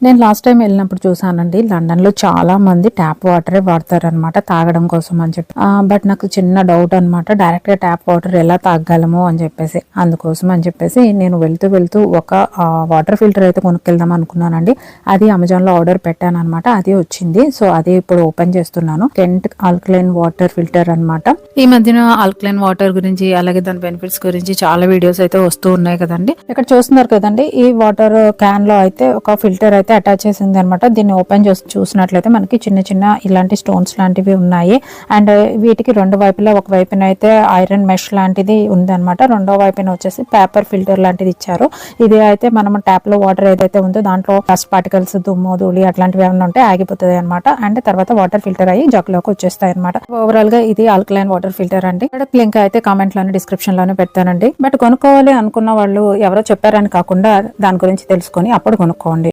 నేను last time వెళ్ళినప్పుడు చూసానండి, లండన్ లో చాలా మంది ట్యాప్ వాటరే వాడతారు అనమాట తాగడం కోసం అని చెప్పి. బట్ నాకు చిన్న డౌట్ అనమాట, డైరెక్ట్ గా ట్యాప్ వాటర్ ఎలా తాగలము అని చెప్పేసి. అందుకోసం అని చెప్పేసి నేను వెళ్తూ ఒక వాటర్ ఫిల్టర్ అయితే కొనుక్కెళ్దాం అనుకున్నానండి. అది అమెజాన్ లో ఆర్డర్ పెట్టాను అనమాట. అది వచ్చింది. సో అది ఇప్పుడు ఓపెన్ చేస్తున్నాను. కెంట్ ఆల్కలైన్ వాటర్ ఫిల్టర్ అనమాట. ఈ మధ్యన ఆల్కలైన్ వాటర్ గురించి అలాగే దాని బెనిఫిట్స్ గురించి చాలా వీడియోస్ అయితే వస్తూ ఉన్నాయి కదండి. ఇక్కడ చూస్తున్నారు కదండి, ఈ వాటర్ క్యాన్ లో అయితే ఒక ఫిల్టర్ అయితే అటాచ్ చేసింది అనమాట. దీన్ని ఓపెన్ చేసి చూసినట్లయితే మనకి చిన్న చిన్న ఇలాంటి స్టోన్స్ లాంటివి ఉన్నాయి. అండ్ వీటికి రెండు వైపులా, ఒక వైపున అయితే ఐరన్ మెష్ లాంటిది ఉంది అనమాట. రెండో వైపున వచ్చేసి పేపర్ ఫిల్టర్ లాంటిది ఇచ్చారు. ఇది అయితే మనం ట్యాప్ లో వాటర్ ఏదైతే ఉందో దాంట్లో డస్ట్ పార్టికల్స్, దుమ్ము, ధూళి అట్లాంటివి ఏమైనా ఉంటే ఆగిపోతుంది అనమాట. అండ్ తర్వాత వాటర్ ఫిల్టర్ అయ్యి జగ్ లోకి వచ్చేస్తాయి అనమాట. ఓవరాల్ గా ఇది ఆల్కలైన్ వాటర్ ఫిల్టర్ అండి. లింక్ అయితే కామెంట్ లోనే, డిస్క్రిప్షన్ లోనే పెడతానండి. బట్ కొనుక్కోవాలి అనుకున్న వాళ్ళు ఎవరో చెప్పారని కాకుండా దాని గురించి తెలుసుకొని అప్పుడు కొనుక్కోండి.